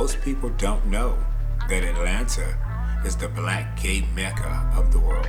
most people don't know that Atlanta is the black gay mecca of the world.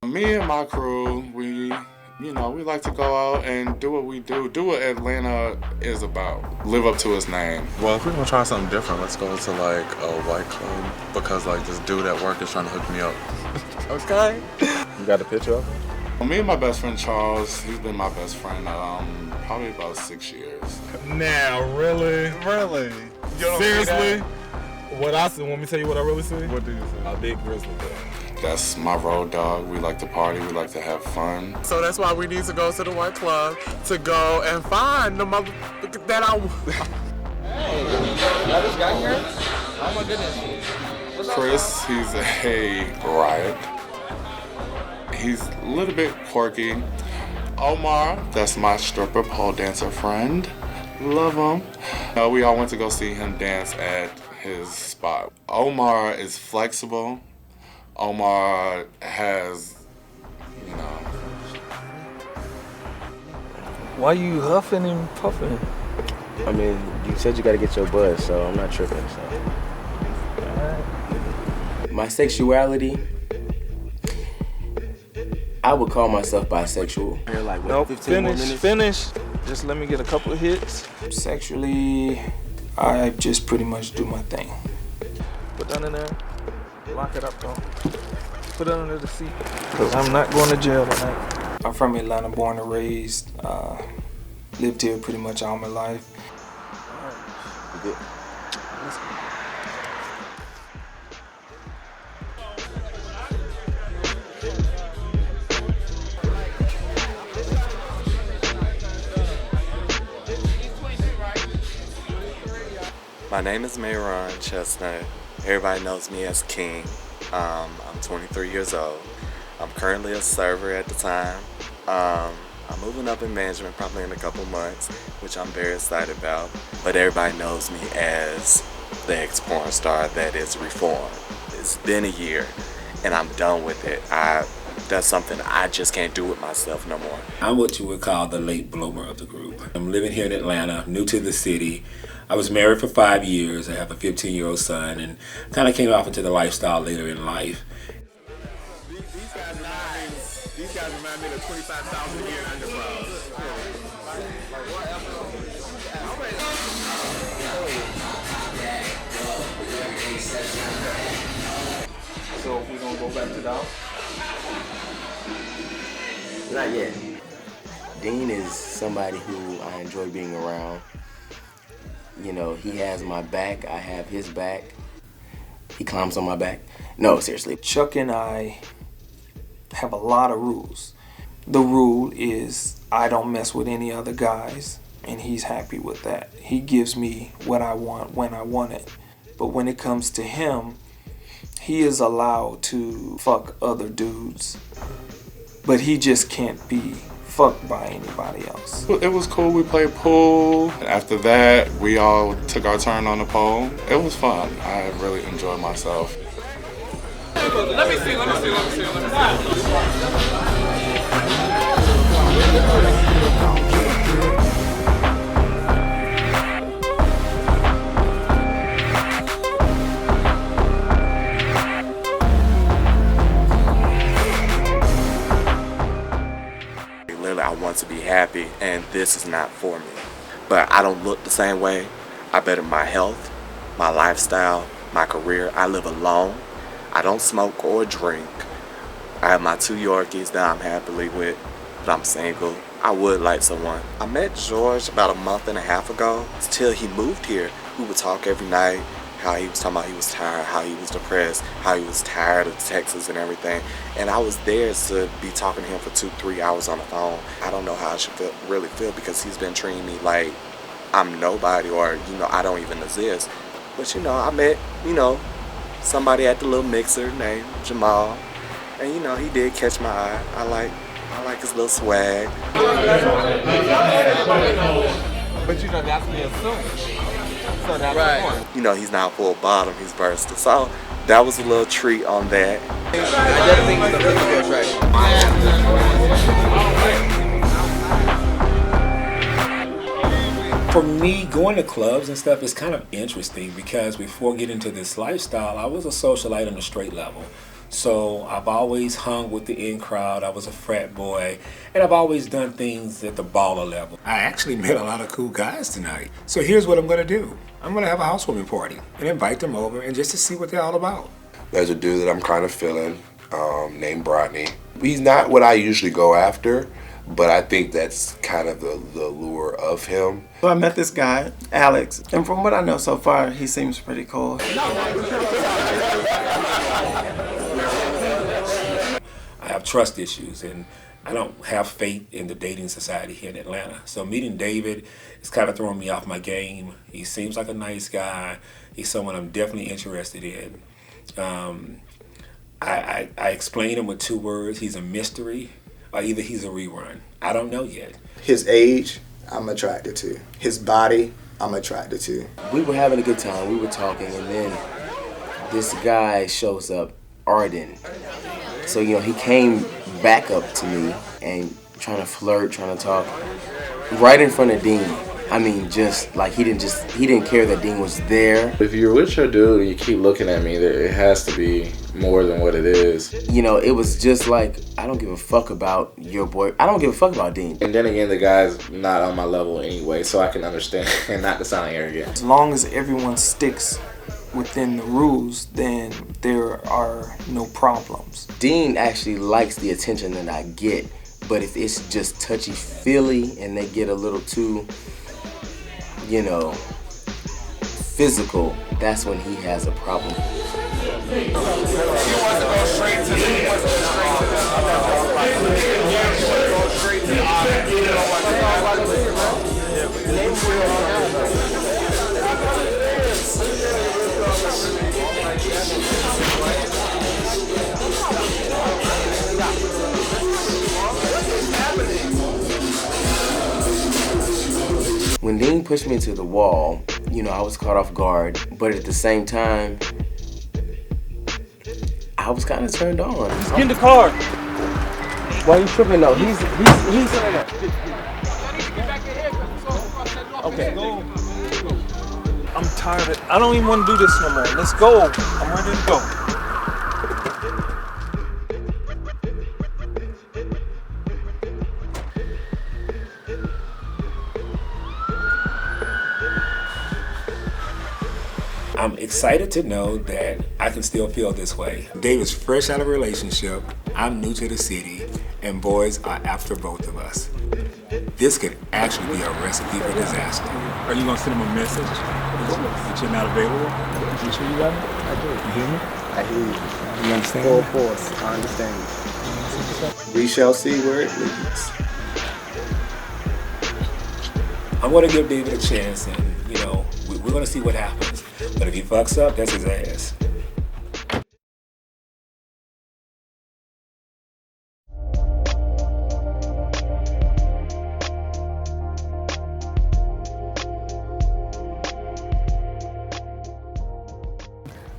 Me and my crew, we like to go out and do what we do what Atlanta is about. Live up to its name. Well, if we're gonna try something different, let's go to like a white club because like this dude at work is trying to hook me up. Okay. You got a picture of him? Me and my best friend Charles, he's been my best friend probably about 6 years. Now, really? Really? Seriously? What I see, want me to tell you what I really see? What do you say? A big grizzly bear. That's my road dog. We like to party, we like to have fun. So that's why we need to go to the white club to go and find the motherfucker that I want. Hey, y'all just got here? Oh my goodness. Chris, he's a riot. He's a little bit quirky. Omar, that's my stripper pole dancer friend. Love him. We all went to go see him dance at his spot. Omar is flexible. Omar has, Why you huffing and puffing? I mean, you said you gotta get your buzz, so I'm not tripping. So. My sexuality, I would call myself bisexual. Like, what, Nope, 15 more minutes? finish. Just let me get a couple of hits. Sexually, I just pretty much do my thing. Put that in there. Lock it up, though. Put it under the seat. Because I'm not going to jail tonight. I'm from Atlanta, born and raised. Lived here pretty much all my life. Good. My name is Mayron Chestnut. Everybody knows me as King. I'm 23 years old. I'm currently a server at the time. I'm moving up in management probably in a couple months, which I'm very excited about. But everybody knows me as the ex-porn star that is Reformed. It's been a year and I'm done with it. That's something I just can't do with myself no more. I'm what you would call the late bloomer of the group. I'm living here in Atlanta, new to the city. I was married for 5 years. I have a 15-year-old son and kind of came off into the lifestyle later in life. These guys remind me of 25,000 a year underground. So we're going to go back to the house? Not yet. Dean is somebody who I enjoy being around. You know, he has my back, I have his back. He climbs on my back. No, seriously. Chuck and I have a lot of rules. The rule is I don't mess with any other guys, and he's happy with that. He gives me what I want when I want it. But when it comes to him, he is allowed to fuck other dudes, but he just can't be fucked by anybody else. It was cool. We played pool. After that, we all took our turn on the pole. It was fun. I really enjoyed myself. Let me see. Literally, I want to be happy, and this is not for me. But I don't look the same way. I better my health, my lifestyle, my career. I live alone. I don't smoke or drink. I have my 2 Yorkies that I'm happily with, but I'm single. I would like someone. I met George about a month and a half ago. Till he moved here, we would talk every night. How he was talking about he was tired, how he was depressed, how he was tired of Texas and everything. And I was there to be talking to him for 2-3 hours on the phone. I don't know how I should really feel because he's been treating me like I'm nobody or, I don't even exist. But, I met, somebody at the little mixer named Jamal. And, he did catch my eye. I like his little swag. But that's me assuming. So that's right. He's not full bottom, he's versatile. So that was a little treat on that. I definitely think he's a physical attraction. For me, going to clubs and stuff is kind of interesting because before getting into this lifestyle, I was a socialite on a straight level. So I've always hung with the in crowd. I was a frat boy, and I've always done things at the baller level. I actually met a lot of cool guys tonight. So here's what I'm gonna do. I'm gonna have a housewarming party and invite them over and just to see what they're all about. There's a dude that I'm kind of feeling named Brodney. He's not what I usually go after, but I think that's kind of the lure of him. So I met this guy, Alex, and from what I know so far, he seems pretty cool. I have trust issues and I don't have faith in the dating society here in Atlanta. So meeting David is kind of throwing me off my game. He seems like a nice guy. He's someone I'm definitely interested in. I explain him with 2 words. He's a mystery or either he's a rerun. I don't know yet. His age, I'm attracted to. His body, I'm attracted to. We were having a good time. We were talking, and then this guy shows up, Arden. So, he came back up to me and trying to flirt, trying to talk right in front of Dean. I mean, just like he didn't care that Dean was there. If you're with your dude and you keep looking at me, it has to be more than what it is. It was just like, I don't give a fuck about your boy. I don't give a fuck about Dean. And then again, the guy's not on my level anyway, so I can understand and not to sound arrogant. As long as everyone sticks within the rules, then there are no problems. Dean actually likes the attention that I get, but if it's just touchy-feely and they get a little too, physical, that's when he has a problem. When Dean pushed me to the wall, I was caught off guard, but at the same time, I was kind of turned on. Get in the car. Why are you tripping though? He's Okay. I'm tired. I don't even want to do this no more. Let's go. I'm ready to go. I'm excited to know that I can still feel this way. David's fresh out of a relationship, I'm new to the city, and boys are after both of us. This could actually be a recipe for disaster. Are you gonna send him a message that you're not available? You sure you got me? I do. You hear me? I hear you. You understand? Full force. I understand you. We shall see where it leads. I'm gonna give David a chance and, we're gonna see what happens. But if he fucks up, that's his ass.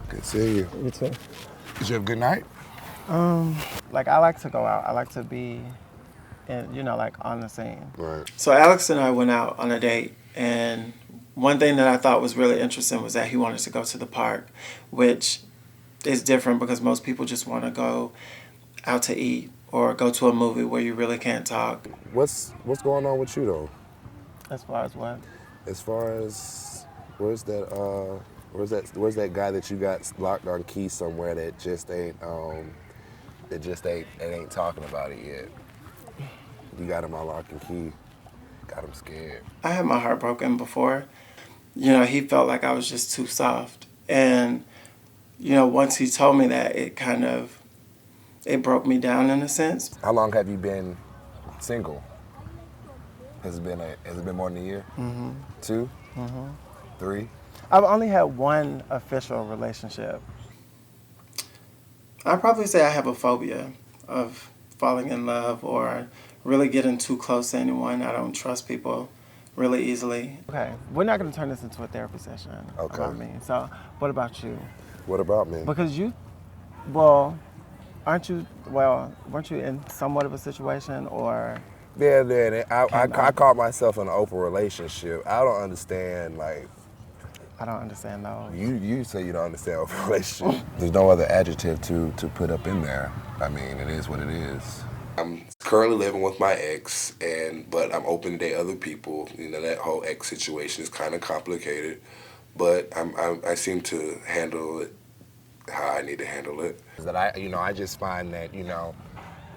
Good seeing you. You too. Did you have a good night? I like to go out. I like to be, on the scene. Right. So Alex and I went out on a date, and one thing that I thought was really interesting was that he wanted to go to the park, which is different because most people just want to go out to eat or go to a movie where you really can't talk. What's going on with you though? As far as what? As far as where's that guy that you got locked on key somewhere that just ain't It just ain't talking about it yet. We got him on lock and key. Got him scared. I had my heart broken before. He felt like I was just too soft. And, once he told me that, it broke me down in a sense. How long have you been single? Has it been more than a year? Mm-hmm. 2? Mm-hmm. 3? I've only had one official relationship. I'd probably say I have a phobia of falling in love or really getting too close to anyone. I don't trust people really easily. Okay, we're not going to turn this into a therapy session about me. So, what about you? What about me? Because weren't you in somewhat of a situation or? Yeah. I caught myself in an open relationship. I don't understand, I don't understand those. You say you don't understand open relationship. There's no other adjective to put up in there. I mean, it is what it is. I'm currently living with my ex, but I'm open to date other people. That whole ex situation is kind of complicated, but I seem to handle it how I need to handle it. That I just find that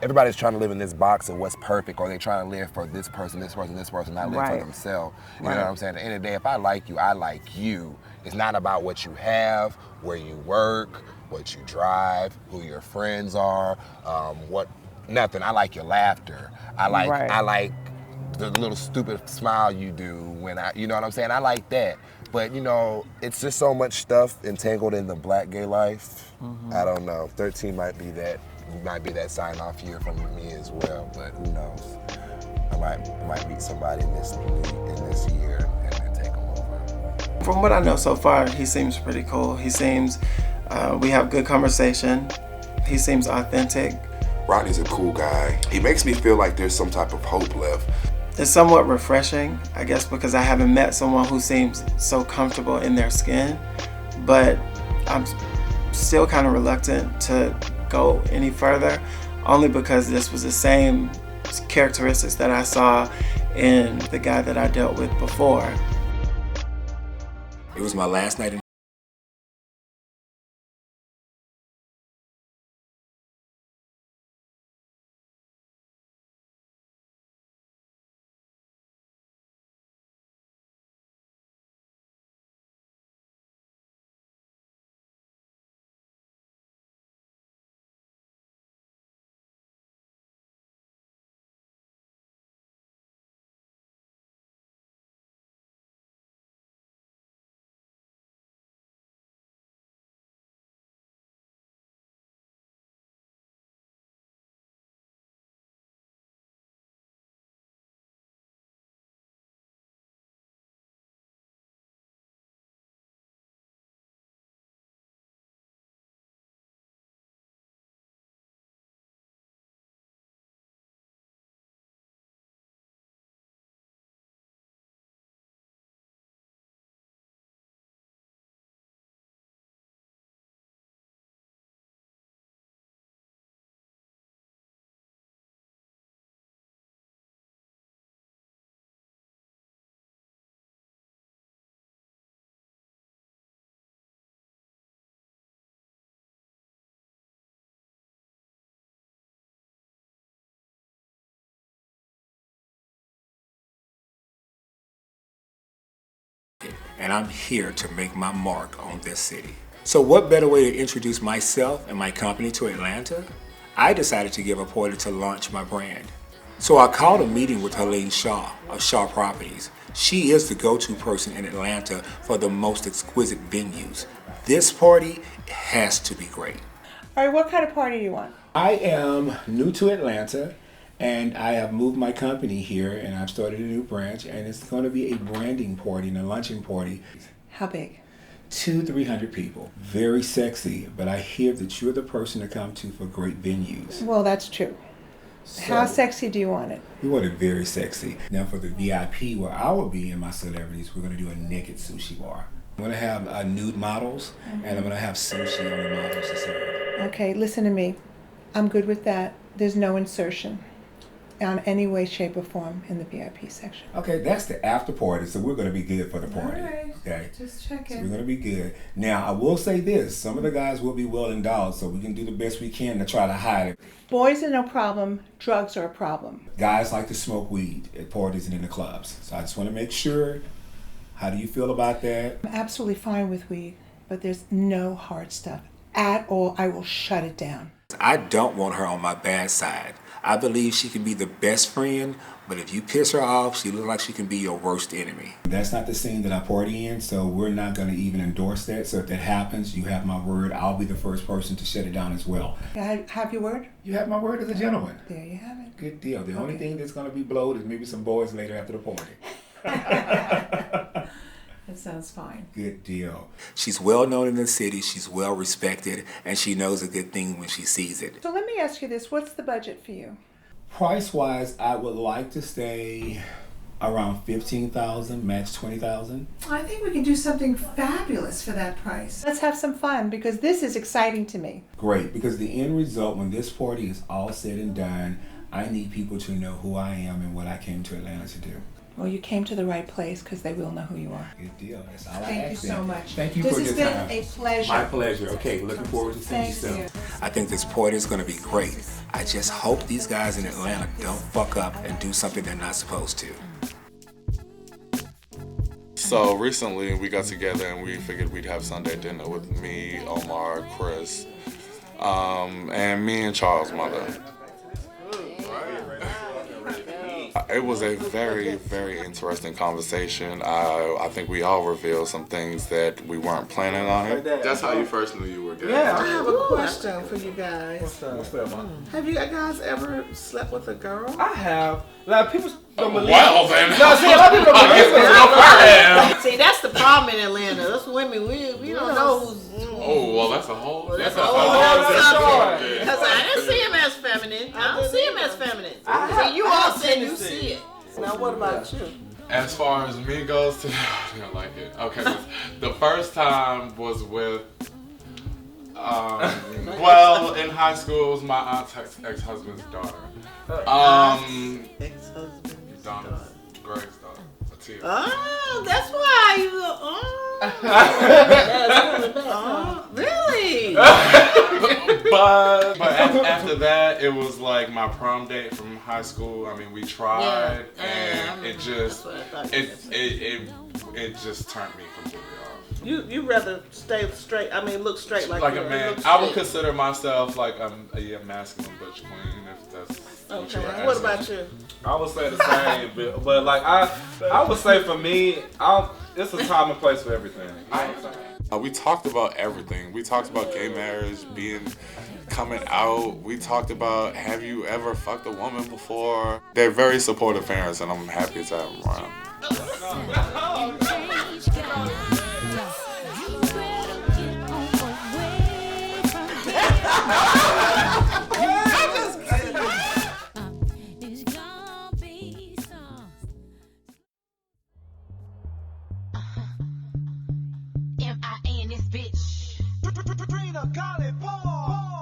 everybody's trying to live in this box of what's perfect, or they're trying to live for this person, not live for themselves. You know what I'm saying? At the end of the day, if I like you, I like you. It's not about what you have, where you work, what you drive, who your friends are, nothing. I like your laughter. I like the little stupid smile you do when you know what I'm saying? I like that. But it's just so much stuff entangled in the black gay life. Mm-hmm. I don't know. 13 might be that sign off year from me as well, but who knows? I might meet somebody in this year and take them over. From what I know so far, he seems pretty cool. He seems, we have good conversation. He seems authentic. Rodney's a cool guy. He makes me feel like there's some type of hope left. It's somewhat refreshing, I guess, because I haven't met someone who seems so comfortable in their skin, but I'm still kind of reluctant to go any further, only because this was the same characteristics that I saw in the guy that I dealt with before. It was my last night in and I'm here to make my mark on this city. So what better way to introduce myself and my company to Atlanta? I decided to give a party to launch my brand. So I called a meeting with Helene Shaw of Shaw Properties. She is the go-to person in Atlanta for the most exquisite venues. This party has to be great. All right, what kind of party do you want? I am new to Atlanta, and I have moved my company here, and I've started a new branch, and it's going to be a branding party and a luncheon party. How big? 200-300 people. Very sexy, but I hear that you're the person to come to for great venues. Well, that's true. So, how sexy do you want it? We want it very sexy. Now for the VIP, where I will be and my celebrities, we're going to do a naked sushi bar. I'm going to have nude models, and I'm going to have sushi on the models to serve. Okay, listen to me. I'm good with that. There's no insertion. on any way, shape, or form in the VIP section. Okay, that's the after party, so we're going to be good for the party. All right. Okay, Just check so it. we're going to be good. Now, I will say this: some of the guys will be well endowed, so we can do the best we can to try to hide it. Boys are no problem. Drugs are a problem. Guys like to smoke weed at parties and in the clubs, so I just want to make sure. How do you feel about that? I'm absolutely fine with weed, but there's no hard stuff at all. I will shut it down. I don't want her on my bad side. I believe she can be the best friend, but if you piss her off, she looks like she can be your worst enemy. That's not the scene that I party in, so we're not going to even endorse that. So if that happens, you have my word. I'll be the first person to shut it down as well. Have your word? You have my word as a gentleman. There you have it. Good deal. The only thing that's going to be blowed is maybe some boys later after the party. That sounds fine. Good deal. She's well known in the city, she's well respected, and she knows a good thing when she sees it. So let me ask you this. What's the budget for you? Price-wise, I would like to stay around $15,000, max $20,000. I think we can do something fabulous for that price. Let's have some fun because this is exciting to me. Great, because the end result, when this party is all said and done, I need people to know who I am and what I came to Atlanta to do. Well, you came to the right place because they will know who you are. Good deal. That's all I Thank you ask so them. much. Thank you This for has your been time. a pleasure. My pleasure. Okay, looking forward to seeing you soon. I think this party is going to be great. I just hope these guys in Atlanta don't fuck up and do something they're not supposed to. So recently we got together and we figured we'd have Sunday dinner with me, Omar, Chris, and me and Charles' mother. It was a very, very interesting conversation. I think we all revealed some things that we weren't planning on. That's how you first knew you were gay. Yeah, I have a question for you guys. What's that, Mom? Have you guys ever slept with a girl? I have. Like, people don't believe Well, then. No, see, a lot of people don't believe it. See, that's the problem in Atlanta. Those women, we don't know who's. Oh, well, that's a whole. That's a whole whole subject. Because I didn't see him as feminine. I don't see him as feminine. See, you all said you see it. Now, what about you? As far as me goes, I don't like it. Okay, the first time was with. Well, in high school, it was my aunt's ex-husband's daughter. Ex-husband's Donna's, Greg's daughter. Oh, that's why you. Oh, really? but after that, it was like my prom date from high school. I mean, we tried, and it just it just turned me completely off. You rather stay straight? I mean, look straight like a man. I would consider myself like a masculine butch queen, if that's. Okay. What about you? I would say the same, but like I would say for me, it's a time and place for everything. We talked about everything. We talked about gay marriage, coming out. We talked about, have you ever fucked a woman before? They're very supportive parents, and I'm happy to have them around.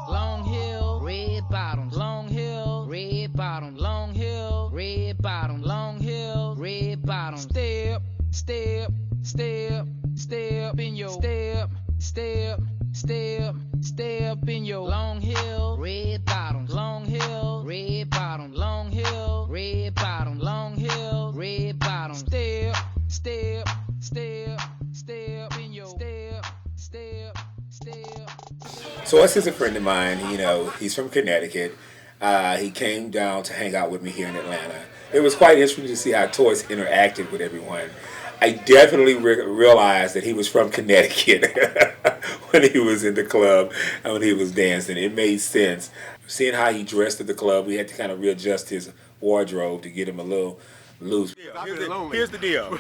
Long hill, red bottoms. Long hill, red bottom. Long hill, red bottom. Long hill, red bottom. Step, step, step, step in your step, step, step, step in your long hill, red bottoms. Long hill, red bottom. Long hill, red bottom. Long hill, red bottom. Step, step, step, step in your step, step, step. So Wes is a friend of mine. You know, he's from Connecticut. He came down to hang out with me here in Atlanta. It was quite interesting to see how Toys interacted with everyone. I definitely realized that he was from Connecticut when he was in the club and when he was dancing. It made sense. Seeing how he dressed at the club, we had to kind of readjust his wardrobe to get him a little loose. Here's the deal.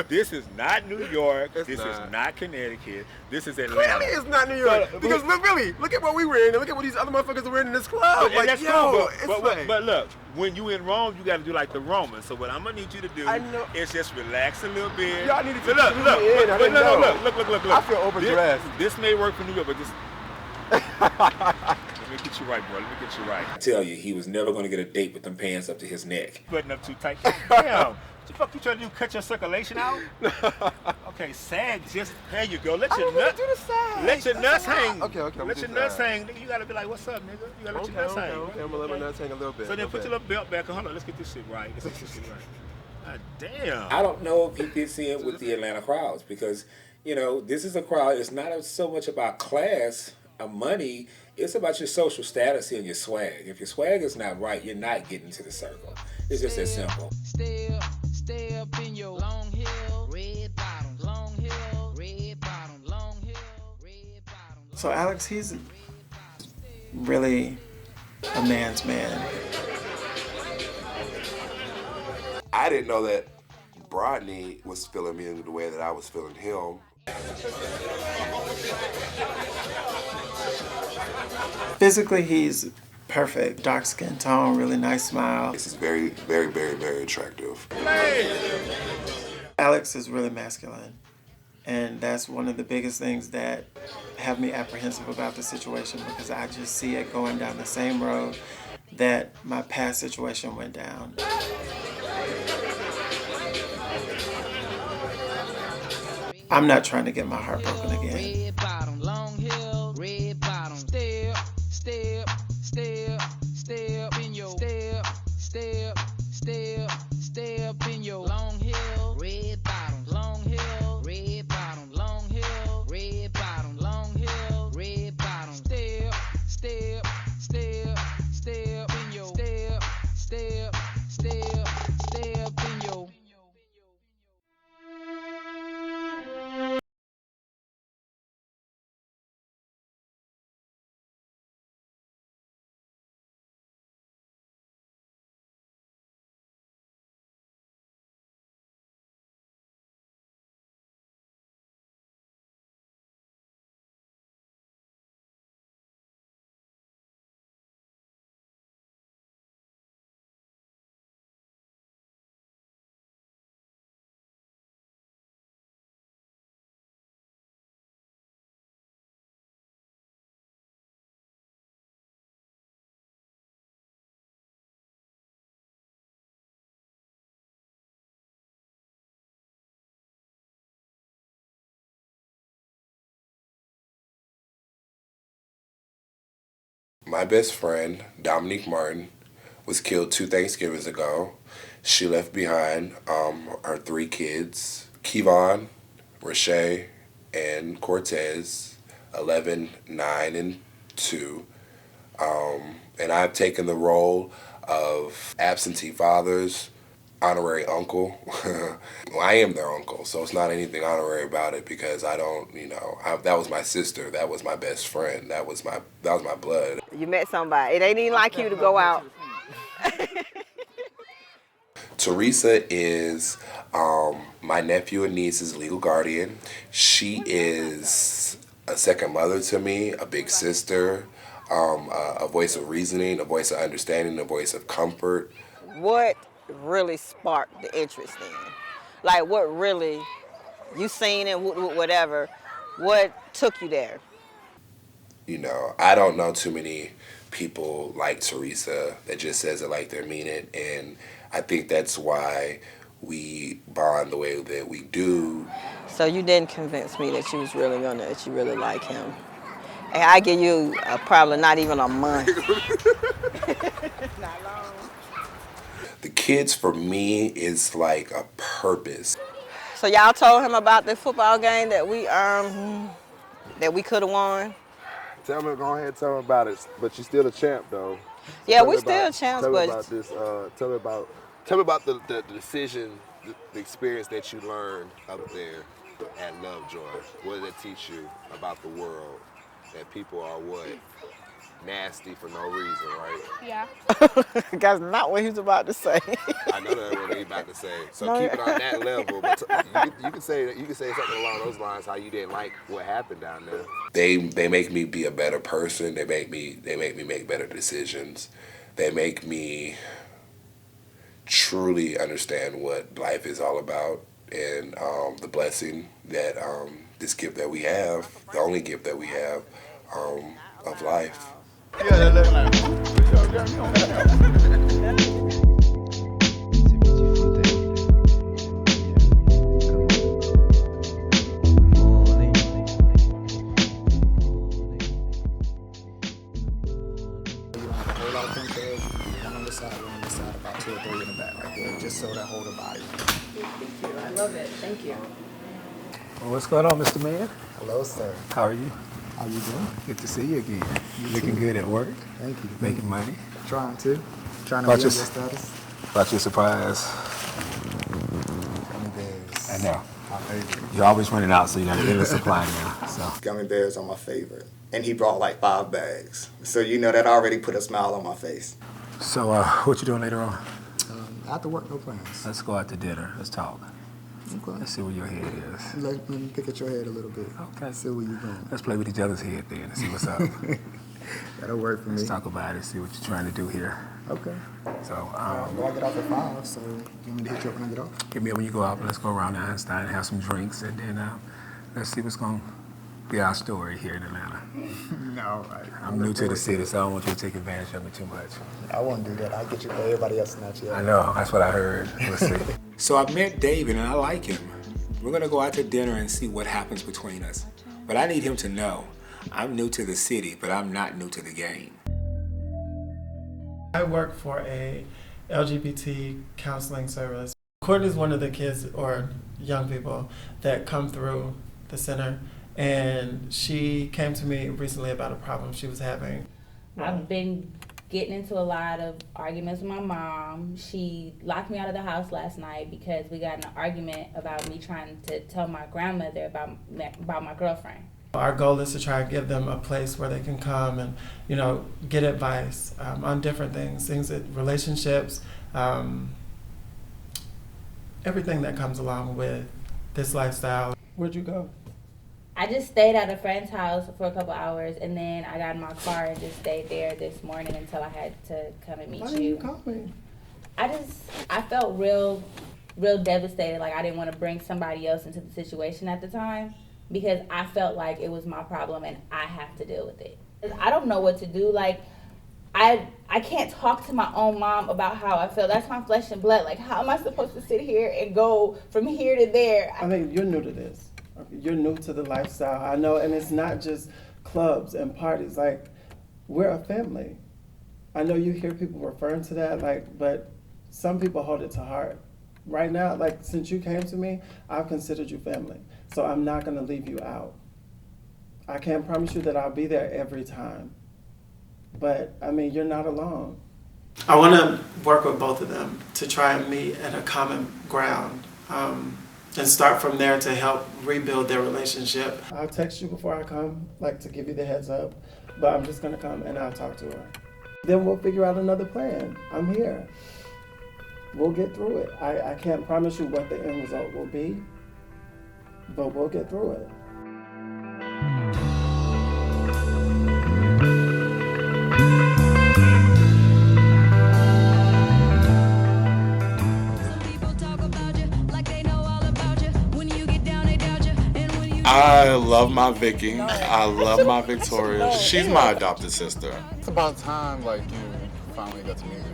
This is not New York. This is not Connecticut. This is Atlanta. Clearly it's not New York. Because look at what we were in, and look at what these other motherfuckers are in this club. And that's cool, but look, when you in Rome, you got to do like the Romans. So what I'm gonna need you to do is just relax a little bit. Y'all need to look. I feel overdressed. This may work for New York, but this. Let me get you right, bro. Let me get you right. I tell you, he was never going to get a date with them pants up to his neck. Button up too tight. Damn. What the fuck you trying to do? Cut your circulation out? Okay, sag. Just there you go. Let your nuts. Let your nuts hang. Okay. Let your nuts hang. Nigga, you gotta be like, what's up, nigga? You gotta let your nuts hang. Okay, I'm gonna let my nuts hang a little bit. So then put your little belt back. Hold on, let's get this shit right. Let's get this shit right. God damn. I don't know if he fits in with the Atlanta crowds because, you know, this is a crowd. It's not so much about class or money. It's about your social status and your swag. If your swag is not right, you're not getting to the circle. It's just that simple. Stay up in your long hill, red bottom, long hill, red bottom, long hill, red bottom. So Alex, he's really a man's man. I didn't know that Brodney was feeling me in the way that I was feeling him. Physically, he's perfect. Dark skin tone, really nice smile. This is very, very, very, very attractive. Alex is really masculine. And that's one of the biggest things that have me apprehensive about the situation because I just see it going down the same road that my past situation went down. I'm not trying to get my heart broken again. Red bottom, long hill, red bottom. Step in your step in your long hill, red bottom, long hill, red bottom, long hill, red bottom, long hill, red bottom. Step in your step in your. My best friend, Dominique Martin, was killed 2 Thanksgivings ago. She left behind her 3 kids, Kevon, Rashay, and Cortez, 11, 9, and 2. And I've taken the role of absentee fathers, honorary uncle. Well, I am their uncle, so it's not anything honorary about it because I don't, that was my sister, that was my best friend, that was my blood. You met somebody. It ain't even like you to go out. Teresa is my nephew and niece's legal guardian. She is a second mother to me, a big sister, a voice of reasoning, a voice of understanding, a voice of comfort. What really sparked the interest in? Like what really, you seen it, whatever, what took you there? I don't know too many people like Teresa that just says it like they mean it, and I think that's why we bond the way that we do. So you didn't convince me that you was really that you really like him. And I give you probably not even a month. Not long. The kids for me is like a purpose. So y'all told him about the football game that we could have won? Go ahead and tell him about it. But you're still a champ, though. So yeah, we still champs. Tell but me about this. Tell me about the decision, the experience that you learned up there at Lovejoy. What did it teach you about the world? That people are what? Nasty for no reason, right? Yeah. That's not what he was about to say. I know that's what he's about to say. So No. keep it on that level. But you can say something along those lines. How you didn't like what happened down there. They make me be a better person. They make me make better decisions. They make me truly understand what life is all about and the blessing that this gift that we have, the only gift that we have of life. About 2 or 3 in the back right there, just so that hold the body. Thank you. I love it. Thank you. Well, what's going on, Mr. Man? Hello, sir. How are you? How you doing? Good to see you again. You looking good at work? Thank you. Making money? Trying to About build your your status. About your surprise. Gummy bears. I know. My favorite. You're always running out, so you got to get a supply now. So. Gummy bears are my favorite. And he brought like 5 bags. So you know that already put a smile on my face. So, what you doing later on? After work, no plans. Let's go out to dinner. Let's talk. Okay. Let's see where your head is. Let me pick at your head a little bit. Okay. See where you're going. Let's play with each other's head then and see what's up. That'll work for me. Let's talk about it, see what you're trying to do here. Okay. So, well, I get off at 5, so you want me to hit you up when I get off? Give me up when you go out. Let's go around to Einstein and have some drinks, and then let's see what's going to be our story here in Atlanta. No, right. I'm new to the city, so I don't want you to take advantage of me too much. I won't do that. I'll get you for everybody else not you. I know. That's what I heard. We'll see. So I met David, and I like him. We're going to go out to dinner and see what happens between us. But I need him to know I'm new to the city, but I'm not new to the game. I work for a LGBT counseling service. Courtney's one of the kids or young people that come through the center, and she came to me recently about a problem she was having. I've been getting into a lot of arguments with my mom. She locked me out of the house last night because we got in an argument about me trying to tell my grandmother about my girlfriend. Our goal is to try to give them a place where they can come and, get advice on different things that relationships, everything that comes along with this lifestyle. Where'd you go? I just stayed at a friend's house for a couple hours, and then I got in my car and just stayed there this morning until I had to come and meet Why you. didn't you call me? I felt real devastated. Like I didn't want to bring somebody else into the situation at the time because I felt like it was my problem and I have to deal with it. I don't know what to do. Like I can't talk to my own mom about how I feel. That's my flesh and blood. Like how am I supposed to sit here and go from here to there? I mean, you're new to this. You're new to the lifestyle. I know, and it's not just clubs and parties. Like, we're a family. I know you hear people referring to that, but some people hold it to heart. Right now, since you came to me, I've considered you family. So I'm not gonna leave you out. I can't promise you that I'll be there every time. But, I mean, you're not alone. I wanna work with both of them to try and meet at a common ground. And start from there to help rebuild their relationship. I'll text you before I come, to give you the heads up, but I'm just gonna come and I'll talk to her. Then we'll figure out another plan. I'm here. We'll get through it. I can't promise you what the end result will be, but we'll get through it. I love my Vicky. I love my Victoria. She's my adopted sister. It's about time, you finally got to meet her.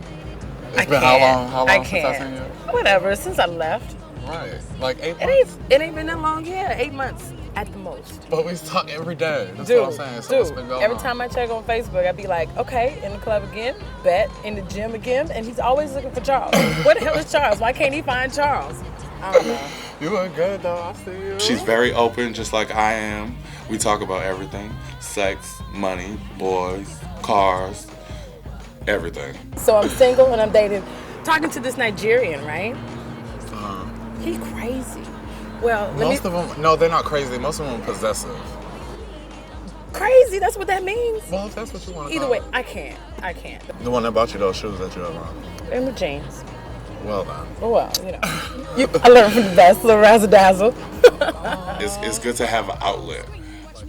It's been how long? How long since I seen you? Whatever, since I left. Right, 8 months? It ain't been that long, yeah, 8 months at the most. But we talk every day. That's what I'm saying. So what's been going every on? time I check on Facebook, I'd be like, okay, in the club again, bet, in the gym again, and he's always looking for Charles. Where the hell is Charles? Why can't he find Charles? I don't know. You look good though, I see you. She's very open, just like I am. We talk about everything. Sex, money, boys, cars, everything. So I'm single and I'm dating, talking to this Nigerian, right? He crazy. Well, most of them, no, they're not crazy. Most of them are possessive. Crazy, that's what that means. Well, if that's what you want to Either call way, it. I can't. The one that bought you those shoes that you have on. And the jeans. Well done. Well, I learned from the best, little razzle dazzle. It's good to have an outlet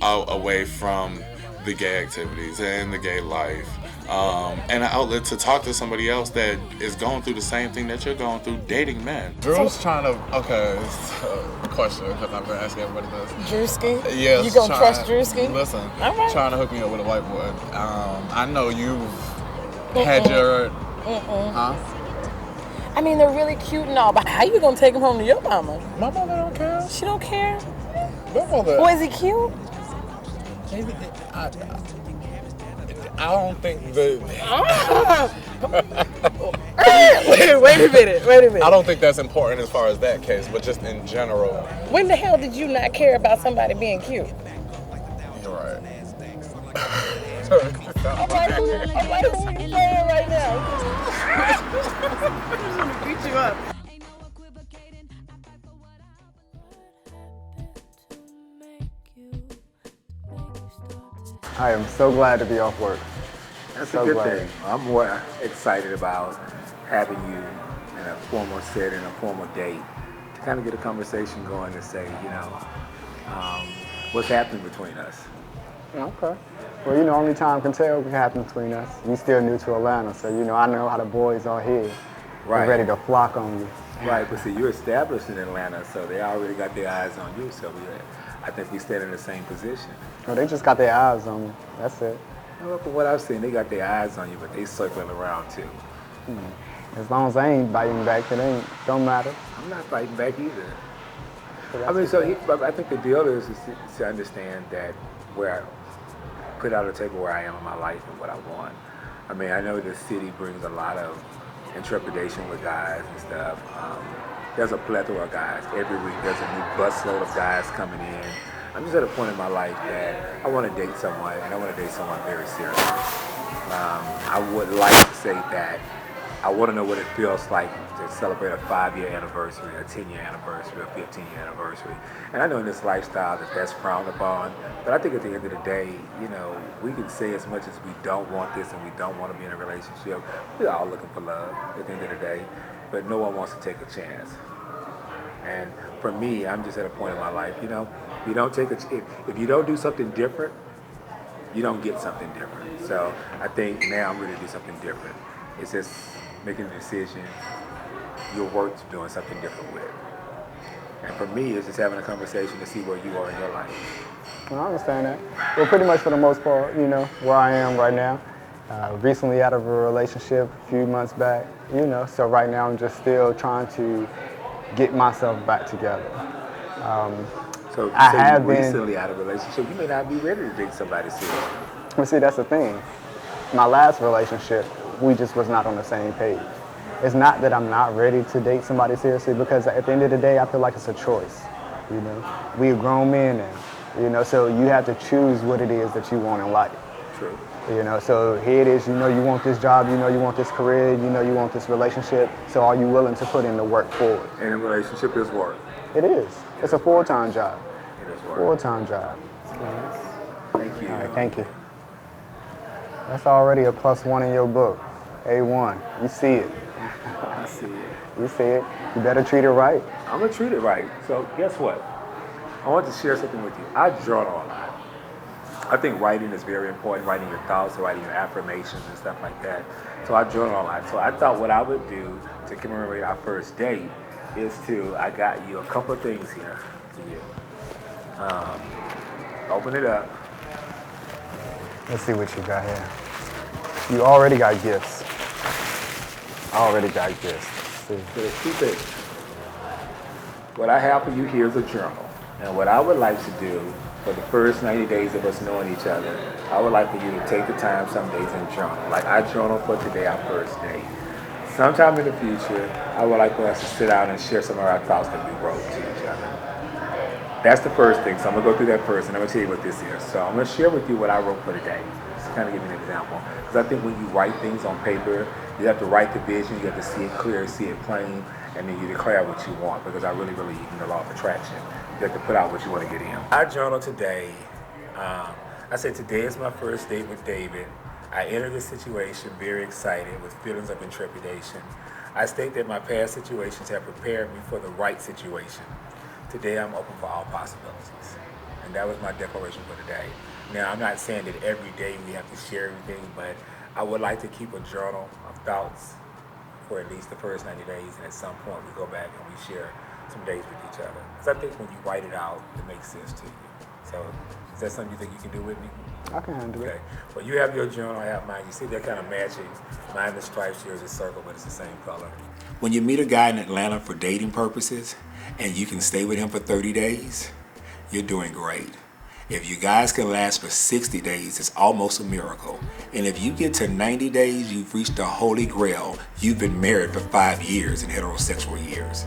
away from the gay activities and the gay life. and an outlet to talk to somebody else that is going through the same thing that you're going through, dating men. Drew's trying to, okay, it's a question because I've been asking everybody this. Drewski? Yes. You gonna trust Drewski? Listen, All right. trying to hook me up with a white boy. I know you've had your, huh? I mean, they're really cute and all, but how you gonna take him home to your mama? My mother don't care. She don't care? My mother. Boy, is he cute? Maybe, I don't think the. Wait a minute. I don't think that's important as far as that case, but just in general. When the hell did you not care about somebody being cute? You're right. I'm like, who are you playing right now? Beat you up. I am so glad to be off work. That's so a good glad. thing. I'm more excited about having you in a formal setting, a formal date, to kind of get a conversation going and say, what's happening between us. Okay. Well, only time can tell what happened between us. We still new to Atlanta, so I know how the boys are here. Right. They're ready to flock on you. Right, but see, you're established in Atlanta, so they already got their eyes on you, so I think we stand in the same position. Well, they just got their eyes on me. That's it. Well, from what I've seen, they got their eyes on you, but they circling around too. As long as I ain't biting back, don't matter. I'm not fighting back either. So I think the deal is to understand that where I put out a table where I am in my life and what I want. I mean, I know this city brings a lot of intrepidation with guys and stuff. There's a plethora of guys. Every week there's a new busload of guys coming in. I'm just at a point in my life that I want to date someone, and I want to date someone very seriously. I would like to say that I want to know what it feels like to celebrate a 5-year anniversary, a 10-year anniversary, a 15-year anniversry. And I know in this lifestyle that's frowned upon, but I think at the end of the day, we can say as much as we don't want this and we don't want to be in a relationship. We're all looking for love at the end of the day, but no one wants to take a chance. And for me, I'm just at a point in my life, if you don't if you don't do something different, you don't get something different. So I think now I'm ready to do something different. It's just making a decision you're worth doing something different with. And for me, it's just having a conversation to see where you are in your life. Well, I understand that. Well, pretty much for the most part, where I am right now. Recently out of a relationship a few months back, so right now I'm just still trying to get myself back together. So I have you're been recently out of a relationship, you may not be ready to date somebody serious. But see, that's the thing. My last relationship, we just was not on the same page. It's not that I'm not ready to date somebody seriously, because at the end of the day, I feel like it's a choice. We are grown men now, so you have to choose what it is that you want in life. True. So here it is, you want this job, you want this career, you want this relationship, so are you willing to put in the work for it? And a relationship is work. It is. It's a full-time job. It is work. Full-time job. Thank you. All right, thank you. That's already a +1 in your book. A1. You see it. I see it. You see it. You better treat it right. I'm going to treat it right. So guess what? I want to share something with you. I journal a lot. I think writing is very important, writing your thoughts, writing your affirmations and stuff like that. So I journal a lot. So I thought what I would do to commemorate our first date is I got you a couple of things here for you. Open it up. Let's see what you got here. You already got gifts. Already got gifts. So there's two things. What I have for you here is a journal. And what I would like to do for the first 90 days of us knowing each other, I would like for you to take the time some days and journal. Like I journal for today, our first date. Sometime in the future, I would like for us to sit down and share some of our thoughts that we wrote to each other. That's the first thing. So I'm going to go through that first, and I'm going to tell you what this is. So I'm going to share with you what I wrote for today. Just to kind of give you an example. Because I think when you write things on paper, you have to write the vision, you have to see it clear, see it plain, and then you declare what you want. Because I really believe in the law of attraction. You have to put out what you want to get in. I journal today. I said today is my first date with David. I entered this situation very excited with feelings of intrepidation. I state that my past situations have prepared me for the right situation. Today I'm open for all possibilities. And that was my declaration for today. Now I'm not saying that every day we have to share everything, but I would like to keep a journal of thoughts for at least the first 90 days, and at some point we go back and we share some days with each other. Because I think when you write it out, it makes sense to you. So is that something you think you can do with me? I can handle it. Okay. Well, you have your journal, I have mine. You see they're kind of matching. Mine the stripes, yours is circle, but it's the same color. When you meet a guy in Atlanta for dating purposes and you can stay with him for 30 days, you're doing great. If you guys can last for 60 days, it's almost a miracle. And if you get to 90 days, you've reached the holy grail. You've been married for 5 years in heterosexual years.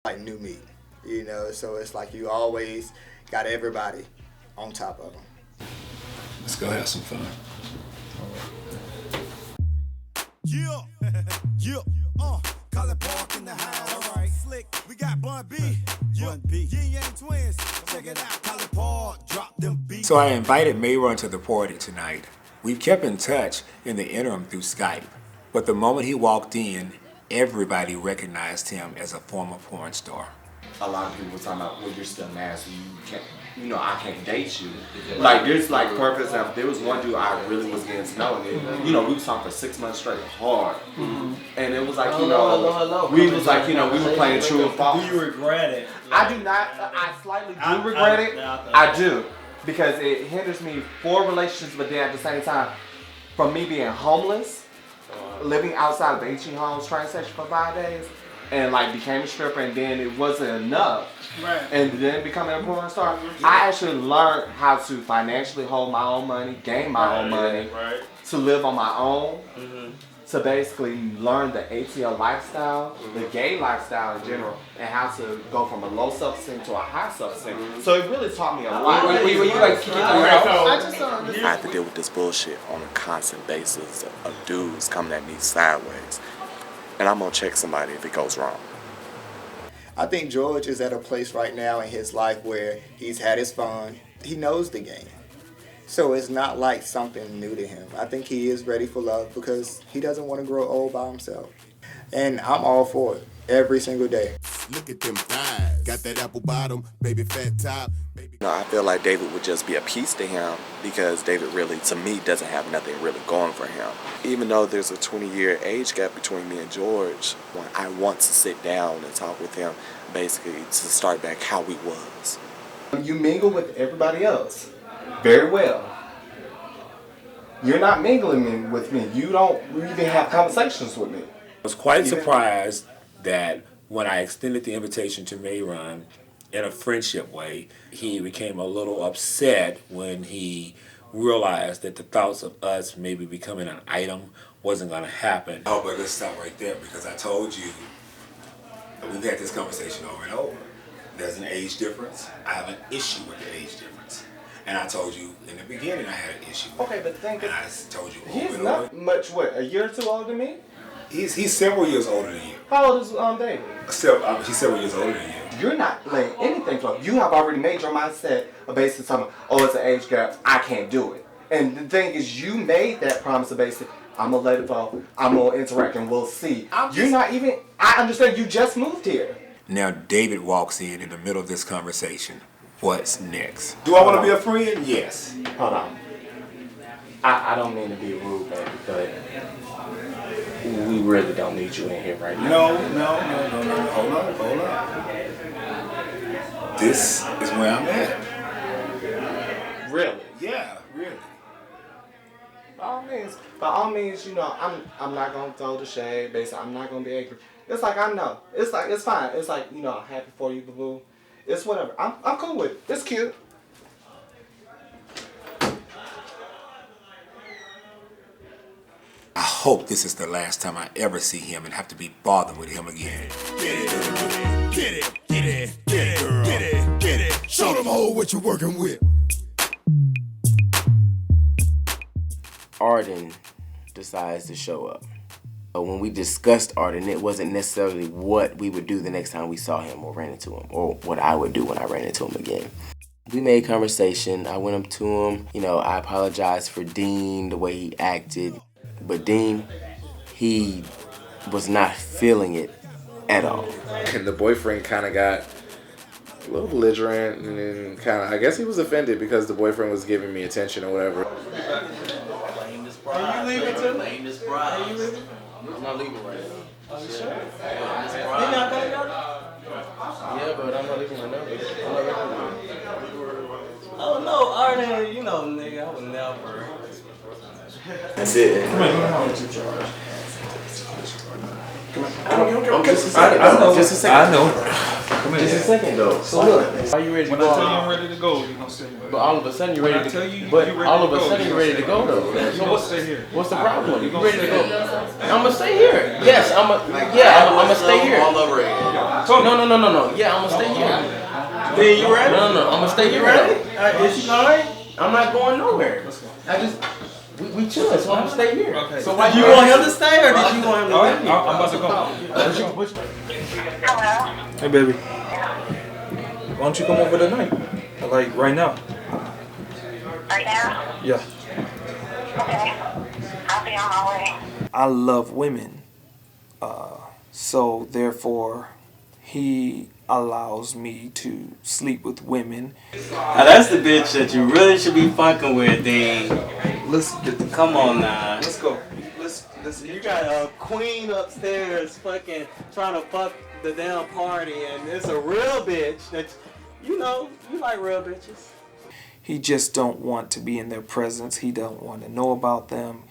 Like new meat, you know, so it's like you always got everybody on top of them. Let's go have some fun. Yeah, yeah, Colin Park in the house. All right, slick. We got Bun B. Bun B. Yin Yang Twins. Check it out. Colin Park, drop them beats. So I invited Mayron to the party tonight. We've kept in touch in the interim through Skype, but the moment he walked in, everybody recognized him as a former porn star. A lot of people were talking about, well, you're still mad, so you can't, you know, I can't date you. Like, there's like, for example, there was one dude I really was getting to know, and you know, we was talking for 6 months straight, hard. And it was like, you know, we was like, you know, we were playing true and false. Do you regret it? I do not, I slightly do regret it. I do. Because it hinders me for relationships, but then at the same time, from me being homeless, living outside of H.E. Holmes train station for 5 days, and like became a stripper, and then it wasn't enough, right. And then becoming a porn star, I actually learned how to financially hold my own money, gain my own money, to live on my own, to basically learn the ATL lifestyle, the gay lifestyle in general, and how to go from a low self-esteem to a high self-esteem. So it really taught me a lot. Were you like kicking your house? I have to deal with this bullshit on a constant basis of dudes coming at me sideways. And I'm gonna check somebody if it goes wrong. I think George is at a place right now in his life where he's had his fun. He knows the game. So it's not like something new to him. I think he is ready for love because he doesn't want to grow old by himself. And I'm all for it every single day. Look at them thighs. Got that apple bottom, baby fat top. No, I feel like David would just be a piece to him because David really, to me, doesn't have nothing really going for him. Even though there's a 20-year age gap between me and George, I want to sit down and talk with him, basically to start back how we was. You mingle with everybody else very well. You're not mingling with me. You don't even have conversations with me. I was quite surprised that when I extended the invitation to Mayron in a friendship way, he became a little upset when he realized that the thoughts of us maybe becoming an item wasn't going to happen. Oh, but let's stop right there because I told you, and we've had this conversation over and over, there's an age difference. I have an issue with the age difference. And I told you in the beginning I had an issue with Okay, but think and I told you he's not much, what, a year or two older than me? He's several years older than you. How old is David? He's several years older than you. You're not letting anything flow. You have already made your mindset based on something, oh, it's an age gap, I can't do it. And the thing is, you made that promise of basically, I'm going to let it fall, I'm going to interact, and we'll see. You're not even, I understand you just moved here. Now David walks in the middle of this conversation. What's next? Do I want to be a friend? Yes. Hold on. I don't mean to be rude, baby, but we really don't need you in here right now. No. Hold on. This is where I'm at. Really? Yeah, really. By all means, you know, I'm not gonna throw the shade, basically. I'm not gonna be angry. It's like I know. It's like it's fine. It's like, you know, I'm happy for you, boo. It's whatever. I'm cool with it. It's cute. I hope this is the last time I ever see him and have to be bothered with him again. Get it. Show them hoe what you're working with. Arden decides to show up. When we discussed Arden, it wasn't necessarily what we would do the next time we saw him or ran into him, or what I would do when I ran into him again. We made conversation. I went up to him. You know, I apologized for Dean, the way he acted. But Dean, he was not feeling it at all. And the boyfriend kind of got a little belligerent and then kind of, I guess he was offended because the boyfriend was giving me attention or whatever. Are you leaving too? Are you leaving? I'm not leaving right now. Are you sure? You're not gonna go? Yeah, but I'm not leaving right now. Oh no, Arden, you know, nigga, I would never. That's it. Come on. Just a second. I know. Just a second though. So look, are you ready to When go? I tell you I'm ready to go, you're gonna stay here. But all of a sudden you're When ready I to tell you But you're ready all to of a go, sudden you're ready to go though. You gonna stay here. What's the problem? You ready to go? I'm gonna stay here. Yes, I'm gonna stay here. All over again. No. Yeah, I'm gonna stay here. Then you ready? No. I'm gonna stay here. You ready? Is she going? I'm not going nowhere. We chilling, so I'm gonna stay here. Okay. So why Did you want him to stay or did you want him to Alright, leave? I'm about to go. Hey, baby. Why don't you come over tonight? Like, right now. Right now? Yeah. Okay. I'll be on my way. I love women. So, therefore, he allows me to sleep with women. Now that's the bitch that you really should be fucking with, Dean. Come on now. Let's go. Listen, you got a queen upstairs fucking trying to fuck the damn party, and it's a real bitch that, you know, you like real bitches. He just don't want to be in their presence. He don't want to know about them.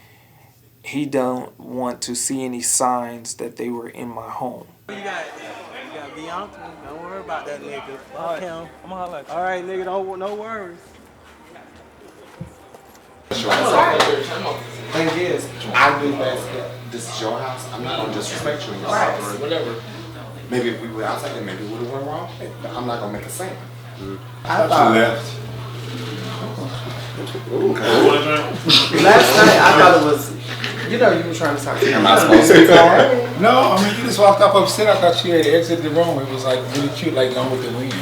He don't want to see any signs that they were in my home. You got Bianca. Don't worry about that nigga. Fuck him. I'm gonna holler at you. All right, nigga. No worries. Thing is, I do this is your house. I'm not gonna disrespect you in your Right. house. Whatever. Maybe if we were outside, then maybe it would have went wrong. But I'm not gonna make a scene. I thought you left. Last night I thought it was. You know, you were trying to talk to me. Am I supposed to be calm? No, I mean, you just walked off upset. I thought you had exited the room. It was like really cute, like Gone with the Wind.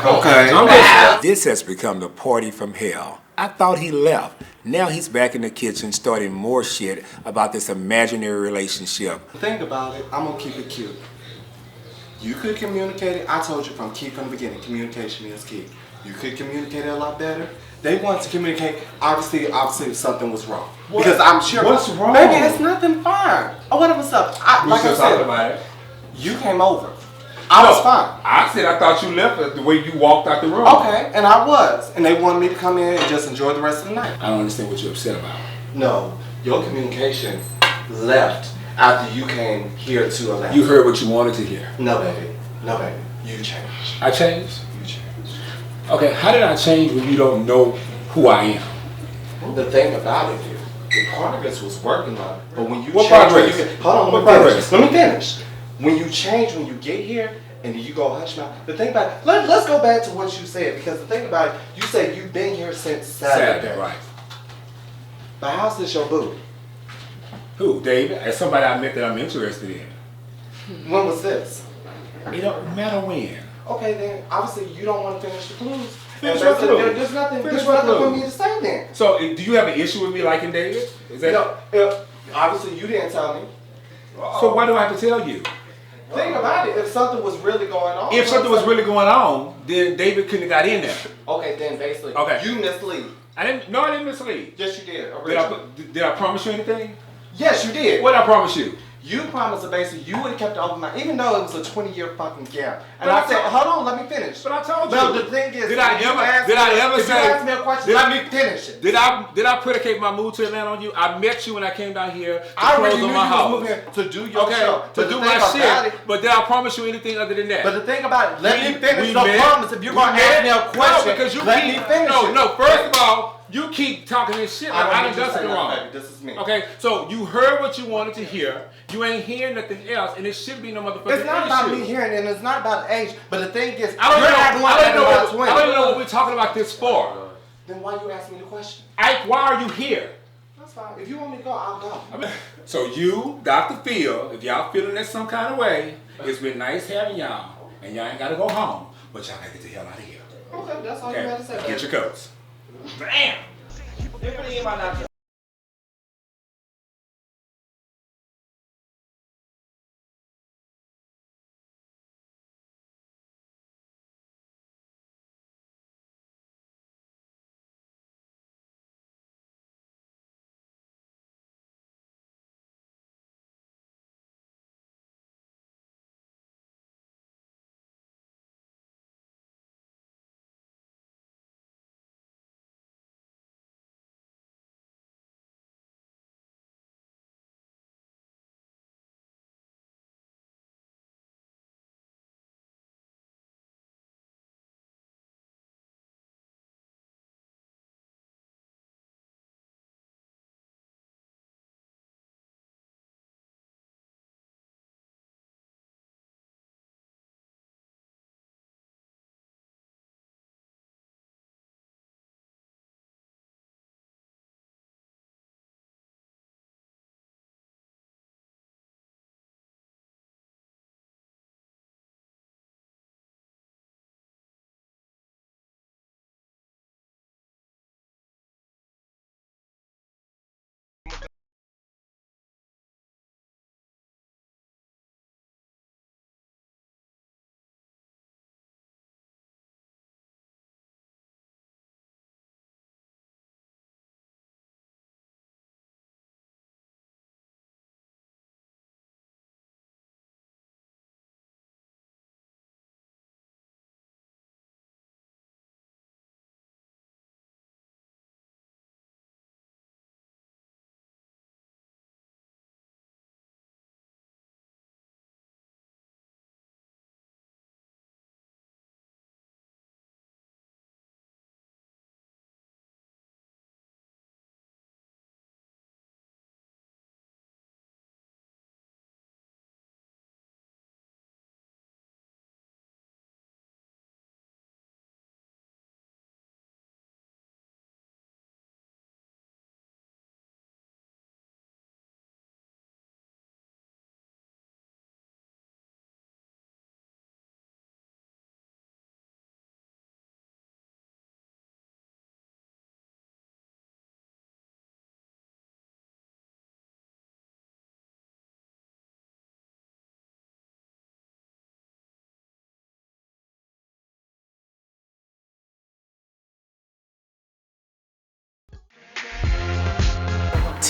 Okay. This has become the party from hell. I thought he left. Now he's back in the kitchen starting more shit about this imaginary relationship. Think about it. I'm gonna keep it cute. You could communicate it. I told you from the beginning, communication is key. You could communicate it a lot better. They wanted to communicate. Obviously, something was wrong. What? Because I'm sure. What's wrong? Baby, it's nothing fine. Oh, whatever's up. Like I said, about it. you came over. I was fine. I said I thought you left the way you walked out the room. Okay, and I was. And they wanted me to come in and just enjoy the rest of the night. I don't understand what you're upset about. No, your communication left after you came here to Atlanta. You heard what you wanted to hear. No, baby. No, baby. You changed. I changed? You changed. Okay, how did I change when you don't know who I am? The thing about it is, the progress was working on it. But when you What change, progress? Hold on, What let me progress? finish. Let me finish. When you change, when you get here, and then you go hush mouth. The thing about it, let's go back to what you said, because the thing about it, you said you've been here since Saturday. Right. But how's this your boo? Who, David? As somebody I met that I'm interested in. When was this? It don't matter when. Okay, then obviously you don't want to finish the clues. Finish And what clues? There's nothing Finish for what me clues? to say then. So, do you have an issue with me liking David? Is that Obviously you didn't tell me. So why do I have to tell you? Think about it. If something was really going on. If something was really going on, then David couldn't have got in there. Okay, then basically, Okay. you mislead. I didn't mislead. Yes, you did. Did I promise you anything? Yes, you did. What did I promise you? You promised a basically you would have kept it open mind, even though it was a 20-year fucking gap. And But I I said, told- hold on, let me finish. But I told Well, you. the thing is, Did I if you ever if say? you ask me a question, let me finish it. Did I predicate my move to Atlanta on you? I met you when I came down here to I already close knew on you my was house. moving here to do your Okay, show. to But do the my thing about shit. it- But did I promise you anything other than that? But the thing about it, let me finish we the met. promise. If you're We going to ask met. me a question, No, because you let keep, me finish it. No, first of all, you keep talking this shit. I don't I need done you to done say something nothing, wrong. baby. This is me. Okay, so you heard what you wanted to hear. You ain't hearing nothing else, and it should be no motherfucking It's not about issue. me hearing it, and it's not about age. But the thing is, I don't you're know. not the one I don't talking know. about twins. I don't even know what we're talking about this for. Then why you asking me the question? Ike, why are you here? That's fine. If you want me to go, I'll go. So you, Dr. Phil, if y'all feeling that some kind of way, it's been nice having y'all, and y'all ain't gotta go home, but y'all gotta get the hell out of here. Okay, that's all you had to say. Get your coats. Damn.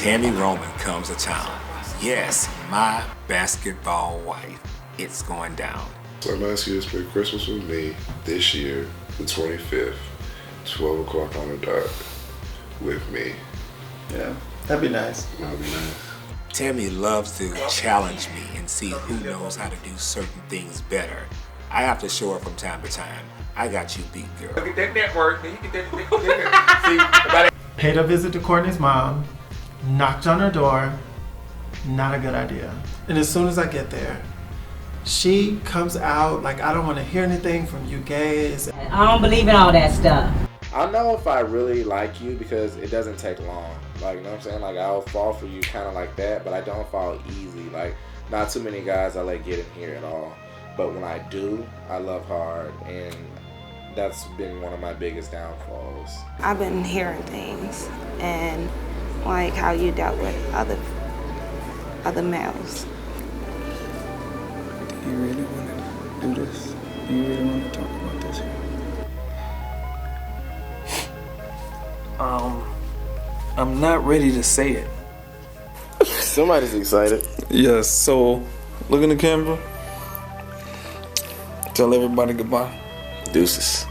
Tammy Roman comes to town. Yes, my basketball wife. It's going down. So I'm asking you to spend Christmas with me this year, the 25th, 12 o'clock on the dot, with me. Yeah, that'd be nice. That'd be nice. Tammy loves to challenge me and see who knows how to do certain things better. I have to show her from time to time. I got you beat, girl. Look at that network. Then you get that. See, Paid a visit to Courtney's mom, knocked on her door. Not a good idea. And as soon as I get there, she comes out like, I don't want to hear anything from you gays. I don't believe in all that stuff. I'll know if I really like you because it doesn't take long. Like, you know what I'm saying? Like, I'll fall for you kind of like that, but I don't fall easy. Like, not too many guys I let get in here at all. But when I do, I love hard, and that's been one of my biggest downfalls. I've been hearing things, and like how you dealt with other males. Do you really want to do this? Do you really want to talk about this? I'm not ready to say it. Somebody's excited. Yes, so look in the camera. Tell everybody goodbye. Deuces.